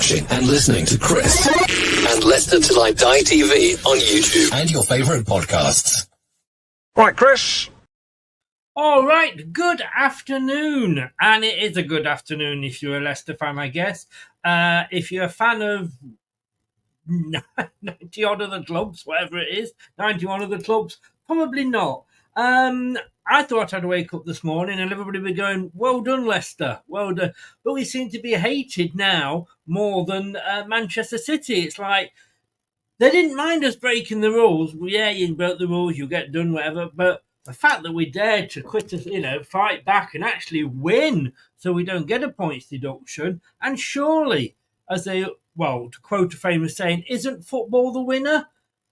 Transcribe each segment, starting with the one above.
watching and listening to Chris and Leicester Till I Die TV on YouTube and your favourite podcasts. Right, Chris. All right, good afternoon. And it is a good afternoon if you're a Leicester fan, I guess. If you're a fan of 90-odd of the clubs, whatever it is, 91 of the clubs, probably not. I thought I'd wake up this morning and everybody would be going, well done, Leicester, well done. But we seem to be hated now more than Manchester City. It's like, they didn't mind us breaking the rules. Well, yeah, you broke the rules, you get done, whatever. But the fact that we dared to fight back and actually win so we don't get a points deduction, and surely, to quote a famous saying, isn't football the winner?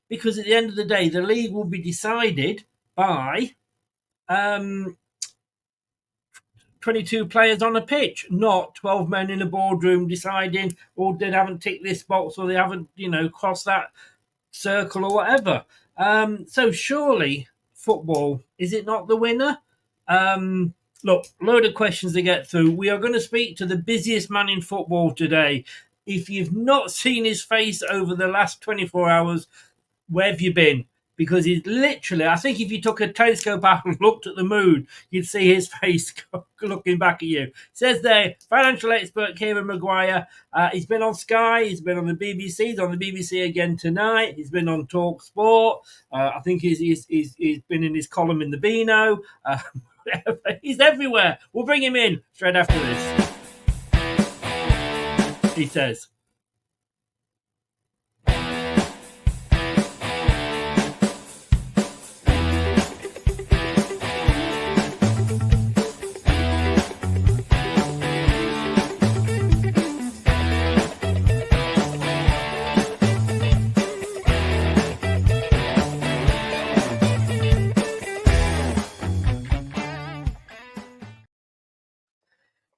Because at the end of the day, the league will be decided by 22 players on a pitch, not 12 men in a boardroom deciding, or they haven't ticked this box, or they haven't, crossed that circle or whatever. So surely football, is it not the winner? Look, load of questions to get through. We are going to speak to the busiest man in football today. If you've not seen his face over the last 24 hours, where have you been? Because he's literally, I think if you took a telescope out and looked at the moon, you'd see his face looking back at you. It says there, financial expert Kieran Maguire. He's been on Sky, he's been on the BBC, he's on the BBC again tonight, he's been on Talk Sport. I think he's been in his column in the Beano. He's everywhere. We'll bring him in straight after this. He says.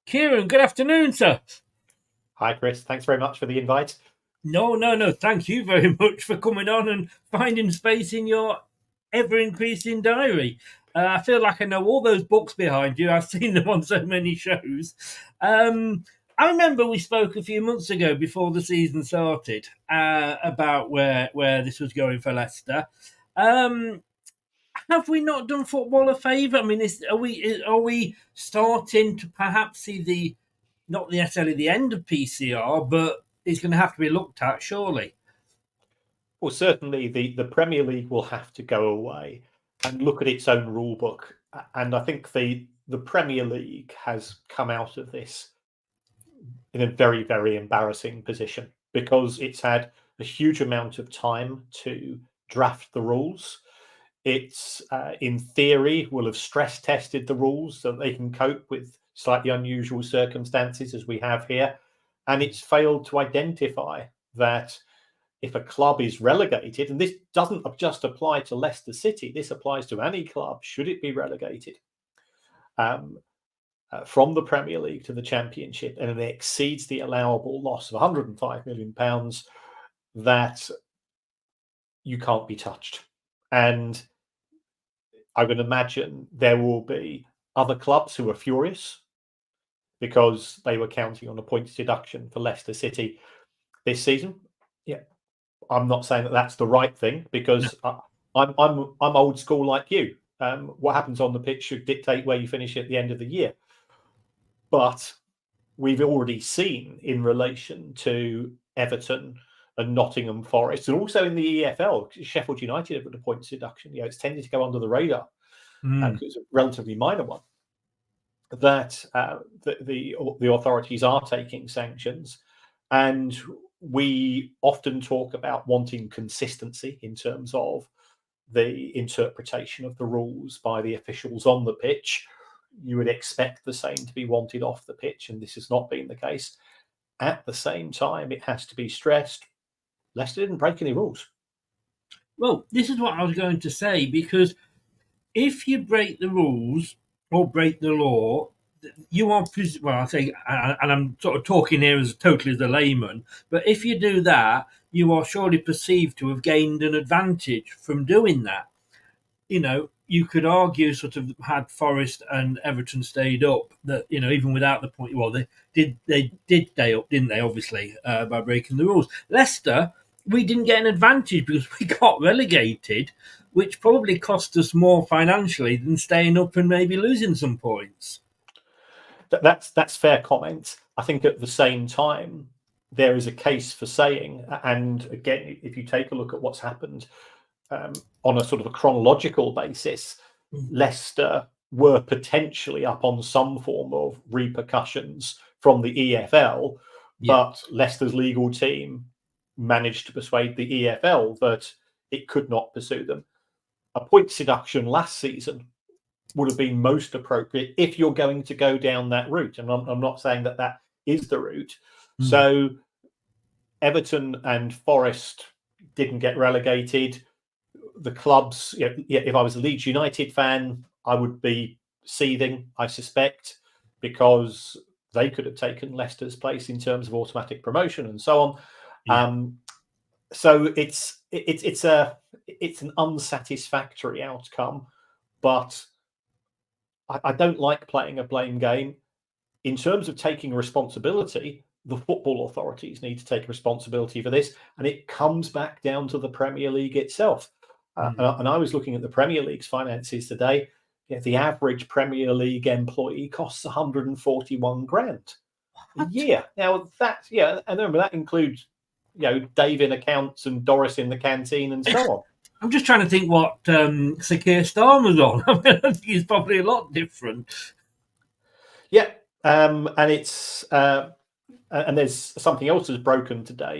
Kieran, good afternoon, sir. Hi, Chris. Thanks very much for the invite. No. Thank you very much for coming on and finding space in your ever-increasing diary. I feel like I know all those books behind you. I've seen them on so many shows. I remember we spoke a few months ago before the season started about where this was going for Leicester. Have we not done football a favour? I mean, are we starting to perhaps see not necessarily the end of PCR, but it's going to have to be looked at, surely? Well, certainly the Premier League will have to go away and look at its own rule book. And I think the Premier League has come out of this in a very, very embarrassing position because it's had a huge amount of time to draft the rules. It's, in theory, will have stress tested the rules so they can cope with slightly unusual circumstances as we have here. And it's failed to identify that if a club is relegated, and this doesn't just apply to Leicester City, this applies to any club, should it be relegated from the Premier League to the Championship, and it exceeds the allowable loss of £105 million, that you can't be touched. And I would imagine there will be other clubs who are furious because they were counting on a points deduction for Leicester City this season. Yeah, I'm not saying that that's the right thing because I'm old school like you. What happens on the pitch should dictate where you finish at the end of the year. But we've already seen in relation to Everton and Nottingham Forest, and also in the EFL, Sheffield United have got a points deduction. It's tended to go under the radar because it's a relatively minor one. That the authorities are taking sanctions, and we often talk about wanting consistency in terms of the interpretation of the rules by the officials on the pitch. You would expect the same to be wanted off the pitch, and this has not been the case. At the same time, it has to be stressed, Leicester didn't break any rules. Well, this is what I was going to say, because if you break the rules or break the law, you are, well, I say, and I'm sort of talking here as totally as a layman, but if you do that, you are surely perceived to have gained an advantage from doing that. you could argue sort of had Forest and Everton stayed up, that even without the point, well, they did stay up, didn't they? Obviously, by breaking the rules. Leicester, we didn't get an advantage because we got relegated, which probably cost us more financially than staying up and maybe losing some points. That's fair comment. I think at the same time, there is a case for saying, and again, if you take a look at what's happened on a sort of a chronological basis, Leicester were potentially up on some form of repercussions from the EFL, but Leicester's legal team managed to persuade the EFL that it could not pursue them. A points deduction last season would have been most appropriate if you're going to go down that route. And I'm not saying that is the route. So Everton and Forest didn't get relegated. The clubs, if I was a Leeds United fan, I would be seething, I suspect, because they could have taken Leicester's place in terms of automatic promotion and so on. So it's an unsatisfactory outcome, but I don't like playing a blame game. In terms of taking responsibility, the football authorities need to take responsibility for this, and it comes back down to the Premier League itself. And I was looking at the Premier League's finances today. The average Premier League employee costs 141 grand a year. Now and remember that includes Dave in accounts and Doris in the canteen and so on. I'm just trying to think what Sir Keir Starmer's on. I think he's probably a lot different. Yeah, and it's and there's something else that's broken today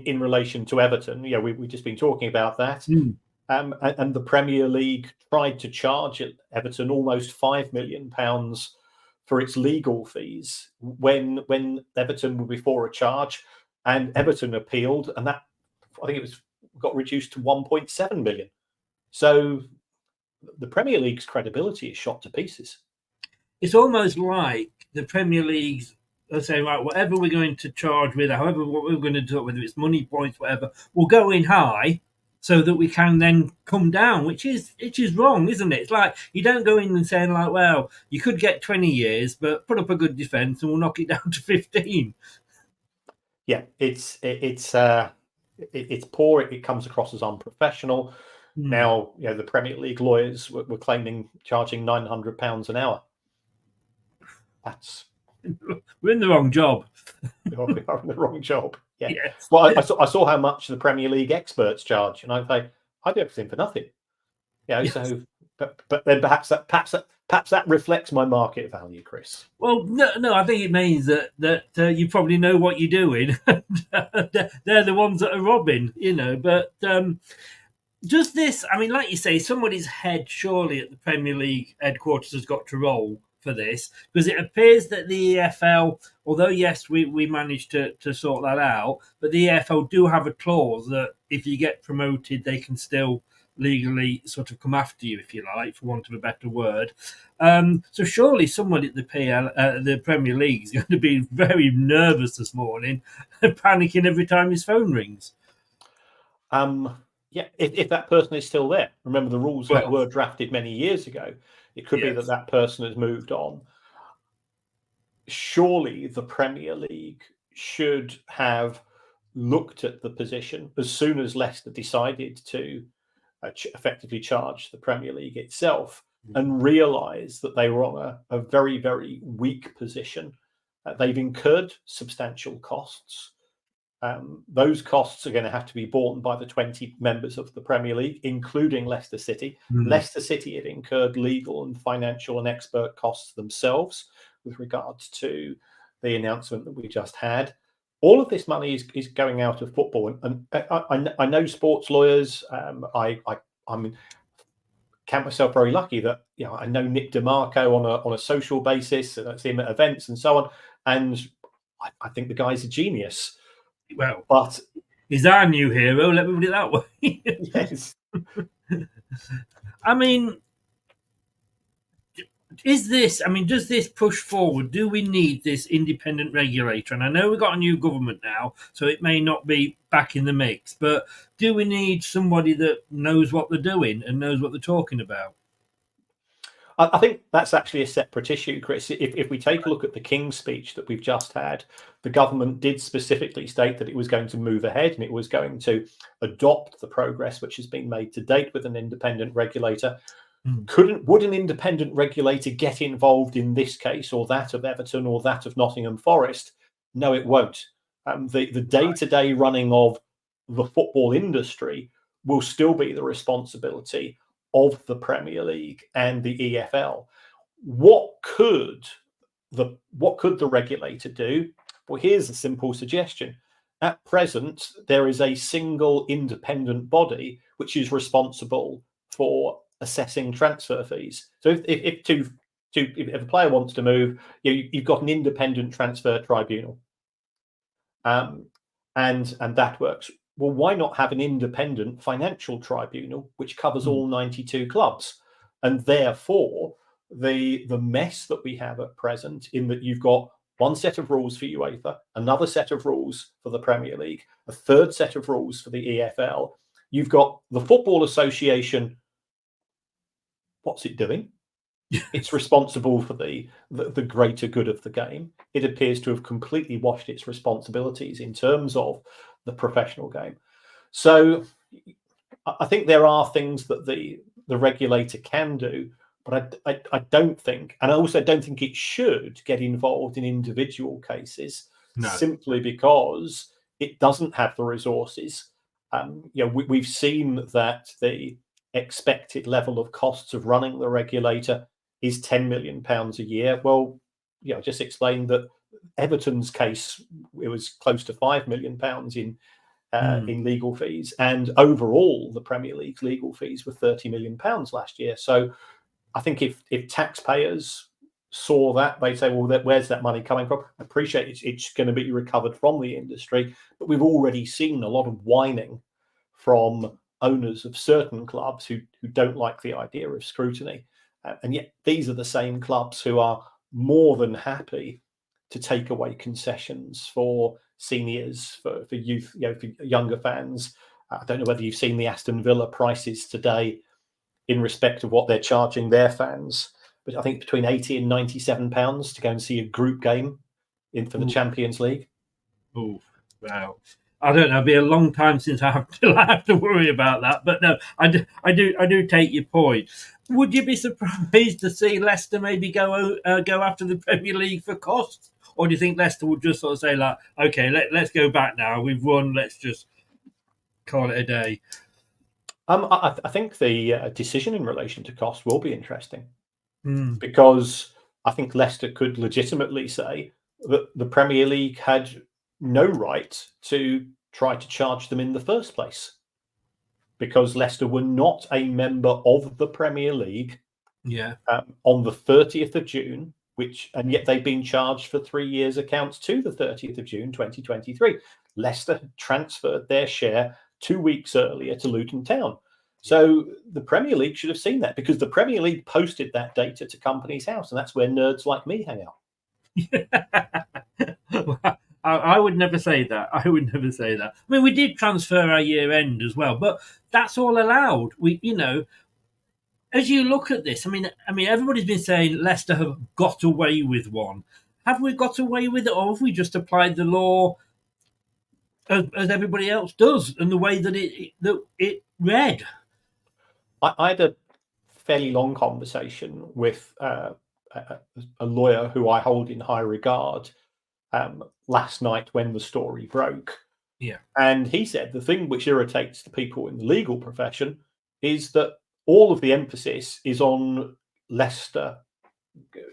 in relation to Everton. We've just been talking about that. And the Premier League tried to charge Everton almost £5 million for its legal fees when Everton were before a charge, and Everton appealed, and that I think it got reduced to 1.7 million. So the Premier League's credibility is shot to pieces. It's almost like the Premier League's saying, right, whatever we're going to charge with, however what we're going to do, whether it's money points, whatever, we'll go in high so that we can then come down, which is wrong, isn't it? It's like you don't go in and saying like, well, you could get 20 years, but put up a good defence and we'll knock it down to 15. Yeah, it's poor. It comes across as unprofessional. Now, the Premier League lawyers were claiming charging £900 an hour. We're in the wrong job. We are in the wrong job. Yeah. Yes. Well, I saw how much the Premier League experts charge, and I think I do everything for nothing. Yes. So, but then perhaps that reflects my market value, Chris. Well, no, I think it means that you probably know what you're doing. They're the ones that are robbing, But does this? I mean, like you say, somebody's head surely at the Premier League headquarters has got to roll for this, because it appears that the EFL, although yes, we managed to sort that out, but the EFL do have a clause that if you get promoted, they can still legally sort of come after you, if you like, for want of a better word. So surely someone at the Premier League is going to be very nervous this morning, panicking every time his phone rings. Yeah, if that person is still there. Remember, the rules were drafted many years ago. It could be that person has moved on. Surely the Premier League should have looked at the position as soon as Leicester decided to effectively charge the Premier League itself, and realised that they were on a very, very weak position. They've incurred substantial costs. Those costs are going to have to be borne by the 20 members of the Premier League, including Leicester City. Leicester City had incurred legal and financial and expert costs themselves with regards to the announcement that we just had. All of this money is going out of football, and I know sports lawyers. I count myself very lucky that I know Nick DeMarco on a social basis, and I see him at events and so on, and I think the guy's a genius. Well, but he's our new hero. Let me put it that way. Yes. I mean, Is this, I mean, does this push forward? Do we need this independent regulator? And I know we've got a new government now, so it may not be back in the mix, but do we need somebody that knows what they're doing and knows what they're talking about? I think that's actually a separate issue, Chris. If we take a look at the King's speech that we've just had, the government did specifically state that it was going to move ahead and it was going to adopt the progress which has been made to date with an independent regulator. Would an independent regulator get involved in this case or that of Everton or that of Nottingham Forest? No, it won't. The day-to-day running of the football industry will still be the responsibility of the Premier League and the EFL. What could the regulator do? Well, here's a simple suggestion. At present, there is a single independent body which is responsible for assessing transfer fees. So if a player wants to move, you've got an independent transfer tribunal, and that works. Well, why not have an independent financial tribunal which covers all 92 clubs? And therefore, the mess that we have at present, in that you've got one set of rules for UEFA, another set of rules for the Premier League, a third set of rules for the EFL. You've got the Football Association. What's it doing? It's responsible for the greater good of the game. It appears to have completely washed its responsibilities in terms of the professional game. So I think there are things that the regulator can do, but I don't think, and I also don't think it should get involved in individual cases, simply because it doesn't have the resources. We've seen that the expected level of costs of running the regulator is £10 million a year. Well, just explained that Everton's case, it was close to £5 million in legal fees, and overall the Premier League's legal fees were £30 million last year. So I think if taxpayers saw that, they'd say, well, where's that money coming from? I appreciate it's going to be recovered from the industry, but we've already seen a lot of whining from owners of certain clubs who don't like the idea of scrutiny. And yet these are the same clubs who are more than happy to take away concessions for seniors, for youth, for younger fans. I don't know whether you've seen the Aston Villa prices today in respect of what they're charging their fans, but I think between £80 and £97 to go and see a group game for the Champions League. Oh, wow. I don't know. It'll be a long time since I have to worry about that. But no, I do take your point. Would you be surprised to see Leicester maybe go after the Premier League for costs, or do you think Leicester would just sort of say, like, okay, let's go back now. We've won. Let's just call it a day? I think the decision in relation to cost will be interesting, because I think Leicester could legitimately say that the Premier League had no right to try to charge them in the first place, because Leicester were not a member of the Premier League on the 30th of June, and yet they've been charged for 3 years' accounts to the 30th of June 2023. Leicester transferred their share 2 weeks earlier to Luton Town. So the Premier League should have seen that, because the Premier League posted that data to Companies House, and that's where nerds like me hang out. I would never say that. I would never say that. I mean, we did transfer our year end as well, but that's all allowed. As you look at this, I mean, everybody's been saying Leicester have got away with one. Have we got away with it, or have we just applied the law as everybody else does, and the way that it read? I had a fairly long conversation with a lawyer who I hold in high regard last night when the story broke. Yeah. And he said the thing which irritates the people in the legal profession is that all of the emphasis is on Leicester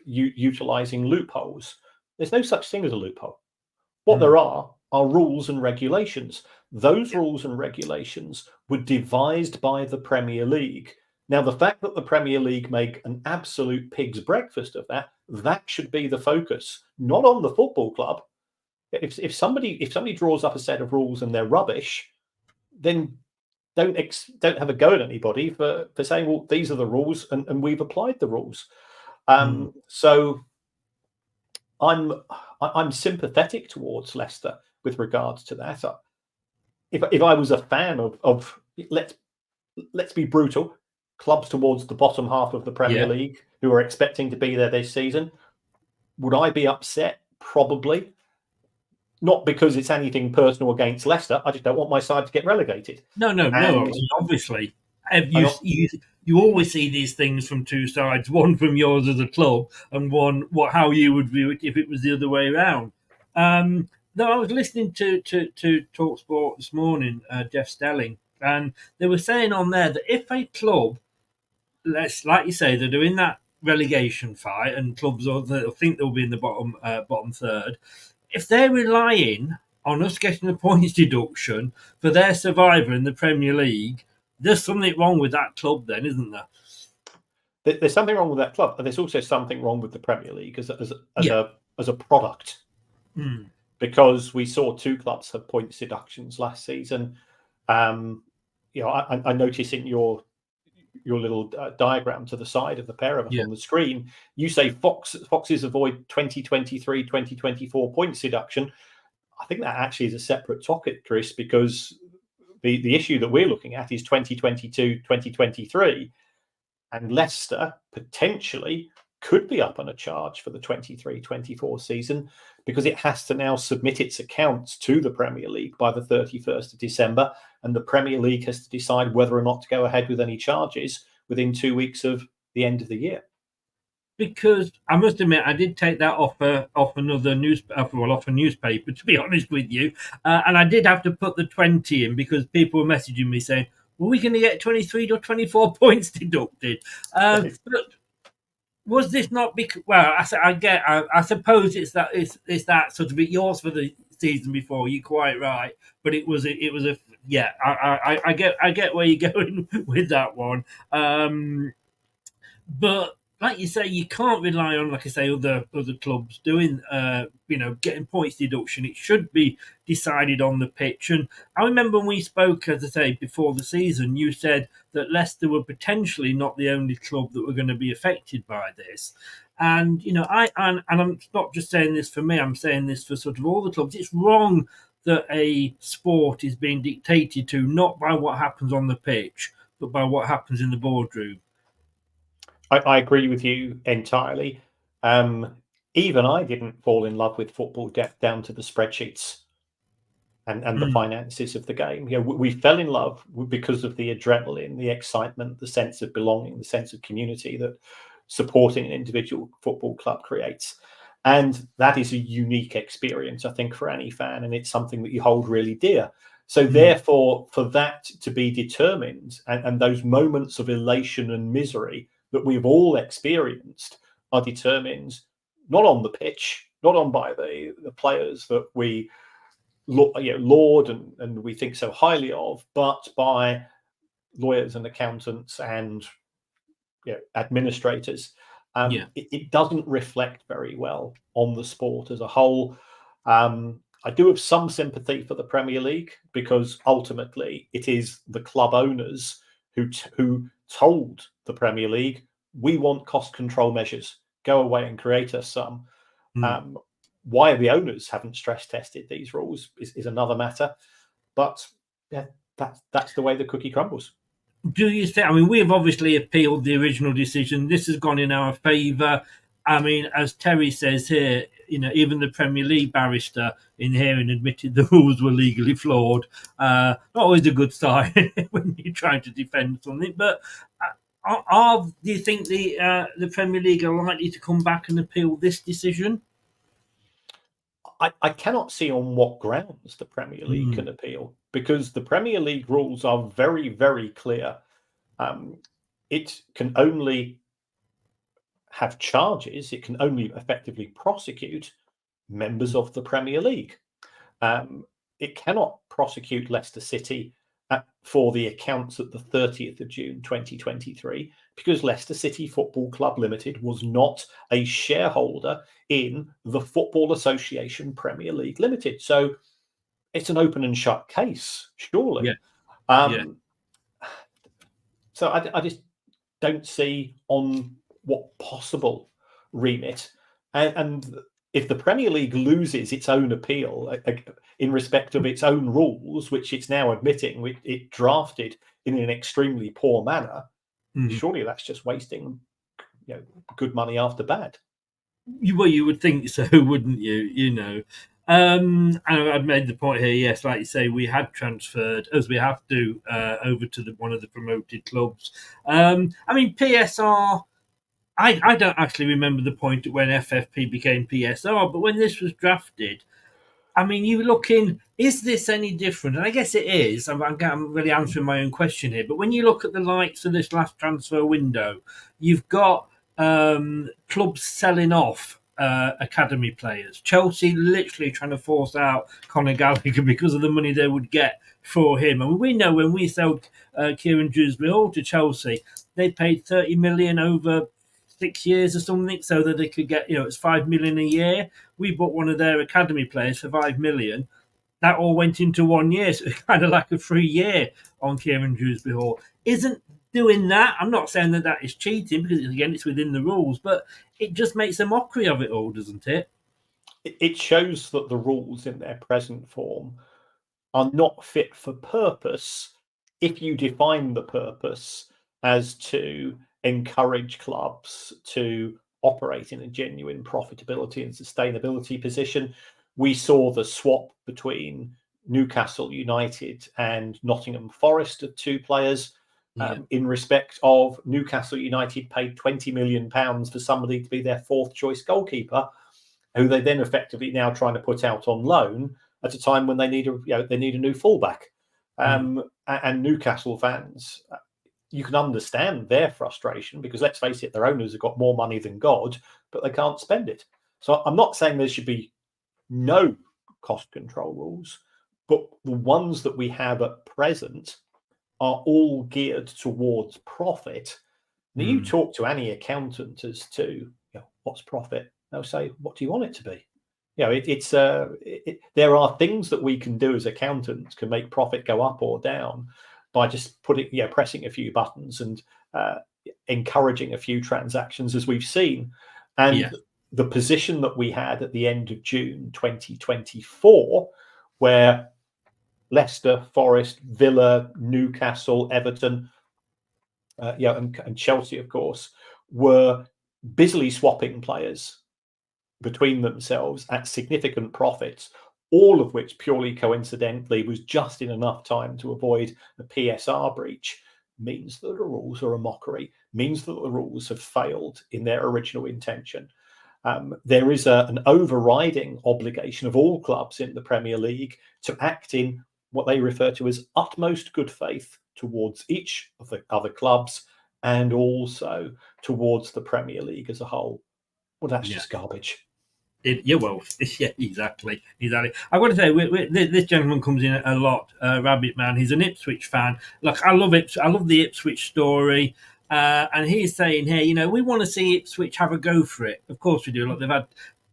utilising loopholes. There's no such thing as a loophole. What there are rules and regulations. Those rules and regulations were devised by the Premier League. Now, the fact that the Premier League make an absolute pig's breakfast of that should be the focus, not on the football club. If somebody draws up a set of rules and they're rubbish, then don't have a go at anybody for saying, well, these are the rules and we've applied the rules. So I'm sympathetic towards Leicester with regards to that. If I was a fan of let's be brutal, clubs towards the bottom half of the Premier League who are expecting to be there this season, would I be upset? Probably. Not because it's anything personal against Leicester. I just don't want my side to get relegated. No. Obviously, you always see these things from two sides. One from yours as a club, and one how you would view it if it was the other way around. No, I was listening to TalkSport this morning, Jeff Stelling, and they were saying on there that if a club, like you say, they're doing that relegation fight, and clubs that think they'll be in the bottom third, if they're relying on us getting a points deduction for their survival in the Premier League, there's something wrong with that club then, isn't there? There's something wrong with that club, and there's also something wrong with the Premier League as a product. Because we saw two clubs have points deductions last season. I noticed in your little diagram to the side of the pair of us on the screen, you say Foxes avoid 2023, 2024 points deduction. I think that actually is a separate topic, Chris, because the issue that we're looking at is 2022, 2023, and Leicester potentially could be up on a charge for the 23-24 season because it has to now submit its accounts to the Premier League by the 31st of December, and the Premier League has to decide whether or not to go ahead with any charges within 2 weeks of the end of the year. Because I must admit, I did take that off another off a newspaper, to be honest with you, and I did have to put the 20 in because people were messaging me saying, "Were we going to get 23 or 24 points deducted?" But was this not because? Well, I suppose it's that sort of yours for the season before. You're quite right, but it was a yeah. I get where you're going with that one, but like you say, you can't rely on, like I say, other clubs doing, getting points deduction. It should be decided on the pitch. And I remember when we spoke, as I say, before the season, you said that Leicester were potentially not the only club that were going to be affected by this. And I'm not just saying this for me. I'm saying this for sort of all the clubs. It's wrong that a sport is being dictated to not by what happens on the pitch, but by what happens in the boardroom. I agree with you entirely. Even I didn't fall in love with football down to the spreadsheets and the finances of the game. We fell in love because of the adrenaline, the excitement, the sense of belonging, the sense of community that supporting an individual football club creates. And that is a unique experience, I think, for any fan, and it's something that you hold really dear. So therefore, for that to be determined and those moments of elation and misery that we've all experienced are determined not on the pitch, not on by the players that we laud and we think so highly of, but by lawyers and accountants and administrators. It doesn't reflect very well on the sport as a whole. I do have some sympathy for the Premier League because ultimately it is the club owners who told the Premier League, we want cost control measures. Go away and create us some. Why the owners haven't stress tested these rules is another matter. But that's the way the cookie crumbles. Do you think? I mean, we have obviously appealed the original decision. This has gone in our favour. I mean, as Terry says here, even the Premier League barrister in hearing admitted the rules were legally flawed. Not always a good sign when you're trying to defend something. But do you think the Premier League are likely to come back and appeal this decision? I cannot see on what grounds the Premier League can appeal, because the Premier League rules are very, very clear. It can only have charges, it can only effectively prosecute members of the Premier League. It cannot prosecute Leicester City for the accounts at the 30th of June 2023 because Leicester City Football Club Limited was not a shareholder in the Football Association Premier League Limited. So it's an open and shut case, surely. So I just don't see on what possible remit. And if the Premier League loses its own appeal in respect of its own rules, which it's now admitting it drafted in an extremely poor manner, surely that's just wasting good money after bad. Well, you would think so, wouldn't you? And I've made the point here. Yes, like you say, we had transferred, as we have to, over to one of the promoted clubs. I mean, PSR. I don't actually remember the point at when FFP became PSR, but when this was drafted, I mean, you look in, is this any different? And I guess it is. I'm really answering my own question here. But when you look at the likes of this last transfer window, you've got clubs selling off academy players. Chelsea literally trying to force out Conor Gallagher because of the money they would get for him. And we know when we sold Kieran Hall to Chelsea, they paid 30 million over 6 years or something so that they could get, it's 5 million a year. We bought one of their academy players for 5 million. That all went into 1 year, so it's kind of like a free year on Kieran Hall. Isn't doing that, I'm not saying that is cheating, because again, it's within the rules, but it just makes a mockery of it all, doesn't it? It shows that the rules in their present form are not fit for purpose if you define the purpose as to encourage clubs to operate in a genuine profitability and sustainability position. We saw the swap between Newcastle United and Nottingham Forest of two players. In respect of Newcastle United paid £20 million for somebody to be their fourth choice goalkeeper, who they then effectively now trying to put out on loan at a time when they need a new fullback. And Newcastle fans, you can understand their frustration, because let's face it, their owners have got more money than God, but they can't spend it. So I'm not saying there should be no cost control rules, but the ones that we have at present are all geared towards profit. Now, you talk to any accountant as to what's profit, they'll say, what do you want it to be? There are things that we can do as accountants can make profit go up or down by just pressing a few buttons and encouraging a few transactions, as we've seen. And the position that we had at the end of June 2024, where Leicester, Forest, Villa, Newcastle, Everton, and Chelsea, of course, were busily swapping players between themselves at significant profits, all of which purely coincidentally was just in enough time to avoid a PSR breach, means that the rules are a mockery, means that the rules have failed in their original intention. There is an overriding obligation of all clubs in the Premier League to act in what they refer to as utmost good faith towards each of the other clubs and also towards the Premier League as a whole. Well, that's just garbage. Exactly. I've got to say, this gentleman comes in a lot, Rabbit Man. He's an Ipswich fan. Look, I love it. I love the Ipswich story. And he's saying here, we want to see Ipswich have a go for it. Of course we do. Look, they've had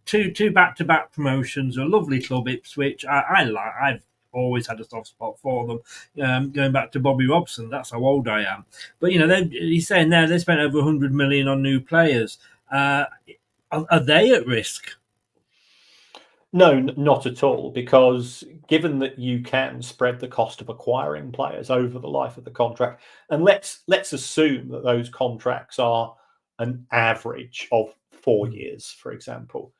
two back-to-back promotions. A lovely club, Ipswich. I've always had a soft spot for them. Going back to Bobby Robson, that's how old I am. But he's saying there they spent over 100 million on new players. Are they at risk? No, not at all, because given that you can spread the cost of acquiring players over the life of the contract, and let's assume that those contracts are an average of 4 years, for example.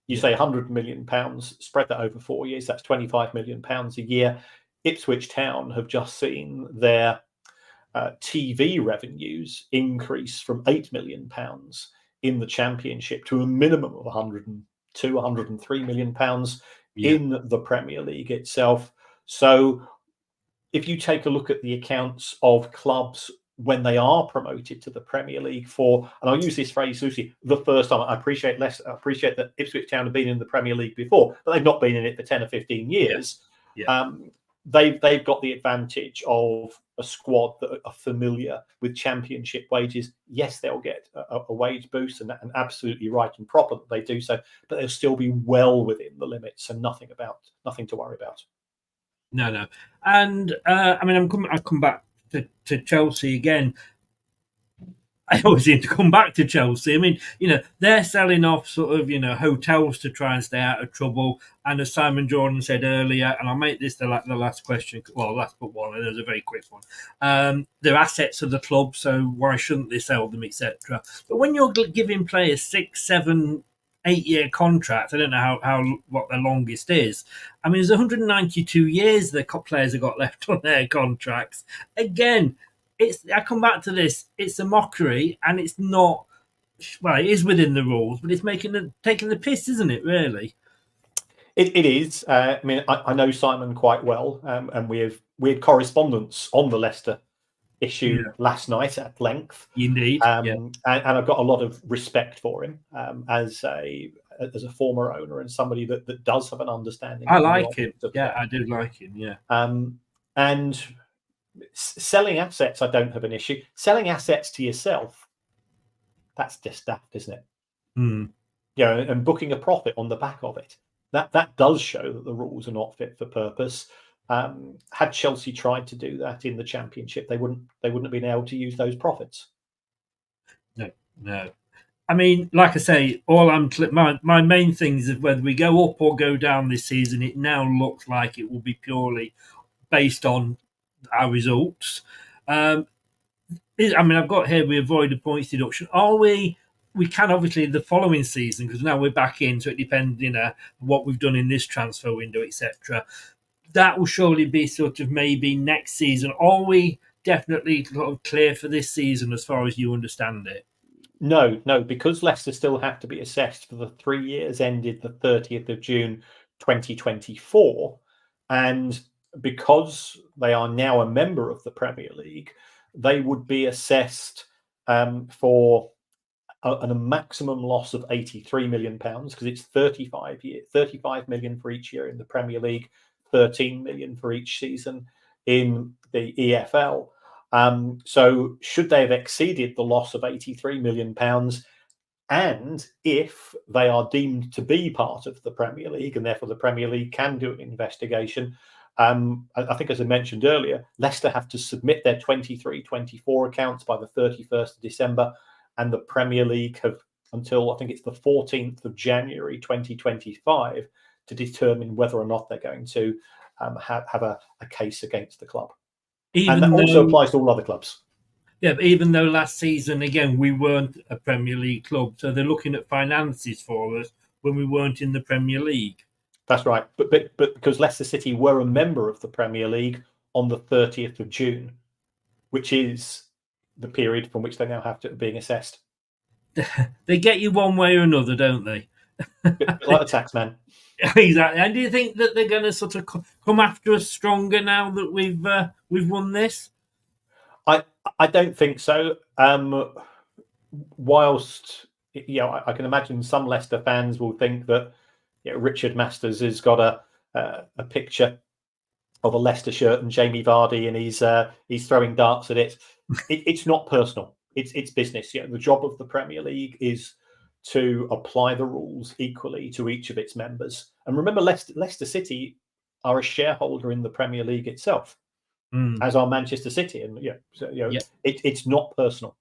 You say £100 million, spread that over 4 years, that's £25 million a year. Ipswich Town have just seen their TV revenues increase from £8 million in the Championship to a minimum of £103 million in the Premier League itself. So if you take a look at the accounts of clubs when they are promoted to the Premier League and I'll use this phrase loosely, the first time. I appreciate that Ipswich Town have been in the Premier League before, but they've not been in it for 10 or 15 years. They've got the advantage of a squad that are familiar with Championship wages. Yes, they'll get a wage boost, and absolutely right and proper that they do so, but they'll still be well within the limits, and nothing to worry about. No. And I come back to Chelsea again. I always seem to come back to Chelsea. I mean, they're selling off sort of, hotels to try and stay out of trouble. And as Simon Jordan said earlier, and I'll make this the last question, well, last but one, and there's a very quick one. They're assets of the club, so why shouldn't they sell them, etc. But when you're giving players 6, 7, 8-year contracts, I don't know how what their longest is. I mean, there's 192 years the players have got left on their contracts. Again, I come back to this. It's a mockery, and it's not. Well, it is within the rules, but it's taking the piss, isn't it? Really, it is. I mean, I know Simon quite well, and we had correspondence on the Leicester issue last night at length. Indeed, and I've got a lot of respect for him as a former owner and somebody that does have an understanding. I like him. Yeah, I do like him. Yeah, and selling assets, I don't have an issue. Selling assets to yourself, that's just daft, isn't it? And booking a profit on the back of it, that does show that the rules are not fit for purpose. Had Chelsea tried to do that in the Championship, they wouldn't have been able to use those profits. No. I mean, like I say, my main things is whether we go up or go down this season. It now looks like it will be purely based on our results. I mean, I've got here, we avoid a points deduction. Are we can obviously the following season, because now we're back in, so it depends, what we've done in this transfer window, etc. That will surely be sort of maybe next season. Are we definitely sort of clear for this season as far as you understand it? No, because Leicester still have to be assessed for the 3 years ended the 30th of June 2024, and because they are now a member of the Premier League, they would be assessed for a maximum loss of £83 million, because it's 35 million for each year in the Premier League, 13 million for each season in the EFL. So should they have exceeded the loss of £83 million, and if they are deemed to be part of the Premier League, and therefore the Premier League can do an investigation, I think, as I mentioned earlier, Leicester have to submit their 23-24 accounts by the 31st of December, and the Premier League have until, I think it's the 14th of January 2025 to determine whether or not they're going to have a case against the club. And that also applies to all other clubs. Yeah, but even though last season, again, we weren't a Premier League club, so they're looking at finances for us when we weren't in the Premier League. That's right. But because Leicester City were a member of the Premier League on the 30th of June, which is the period from which they now have to being assessed. They get you one way or another, don't they? Like a tax man. Exactly. And do you think that they're going to sort of come after us stronger now that we've won this? I don't think so. Whilst I can imagine some Leicester fans will think that Richard Masters has got a picture of a Leicester shirt and Jamie Vardy, and he's throwing darts at it. It's not personal. It's business. The job of the Premier League is to apply the rules equally to each of its members. And remember, Leicester City are a shareholder in the Premier League itself, as are Manchester City, and it's not personal.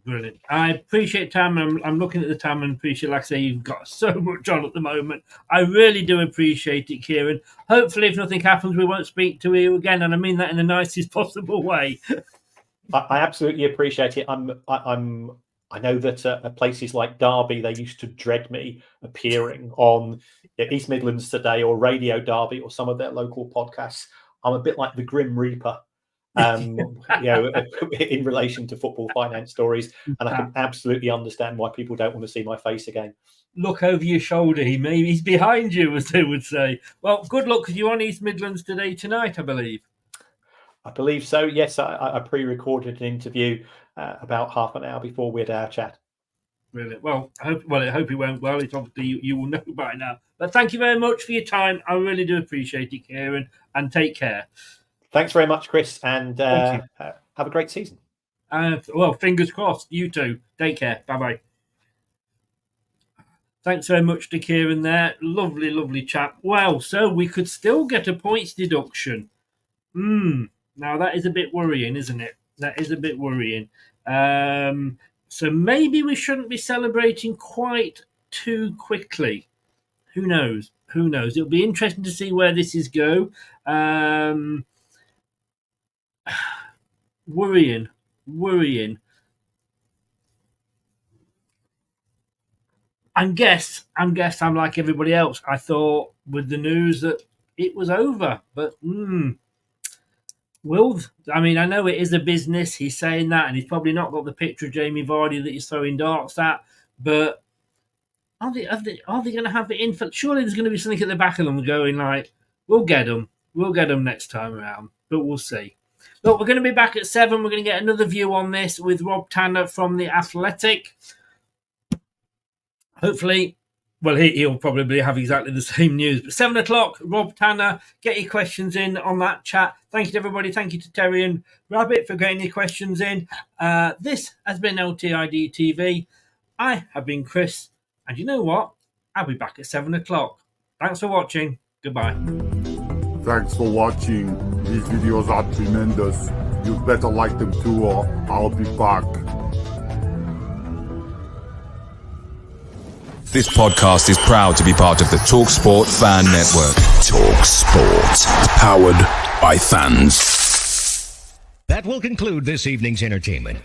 Brilliant. I appreciate time. I'm looking at the time and appreciate, like I say, you've got so much on at the moment. I really do appreciate it, Kieran. Hopefully, if nothing happens, we won't speak to you again, and I mean that in the nicest possible way. I absolutely appreciate it. I know that at places like Derby, they used to dread me appearing on East Midlands Today or Radio Derby or some of their local podcasts. I'm a bit like the Grim Reaper, in relation to football finance stories, and I can absolutely understand why people don't want to see my face again. Look over your shoulder. He's behind you, as they would say. Well, good luck, because you're on East Midlands Today tonight, I believe. I believe so. Yes, I pre-recorded an interview about half an hour before we had our chat. Brilliant. Well, I hope it went well. It's obviously you will know by now. But thank you very much for your time. I really do appreciate it, Kieran, and take care. Thanks very much, Chris, and have a great season. Well, fingers crossed. You too. Take care. Bye-bye. Thanks very much to Kieran there. Lovely, lovely chap. Wow, so we could still get a points deduction. Now, that is a bit worrying, isn't it? That is a bit worrying. So maybe we shouldn't be celebrating quite too quickly. Who knows? Who knows? It'll be interesting to see where this is go. Worrying. I'm like everybody else. I thought with the news that it was over, but I know it is a business. He's saying that, and he's probably not got the picture of Jamie Vardy that he's throwing darts at. But are they going to have it in? Surely there's going to be something at the back of them going like, "We'll get them next time around." But we'll see. Look, we're going to be back at 7. We're going to get another view on this with Rob Tanner from The Athletic. Hopefully, well, he'll probably have exactly the same news. But 7 o'clock, Rob Tanner, get your questions in on that chat. Thank you to everybody. Thank you to Terry and Rabbit for getting your questions in. This has been LTID TV. I have been Chris. And you know what? I'll be back at 7 o'clock. Thanks for watching. Goodbye. Thanks for watching. These videos are tremendous. You better like them too, or I'll be back. This podcast is proud to be part of the TalkSport Fan Network. TalkSport. Powered by fans. That will conclude this evening's entertainment.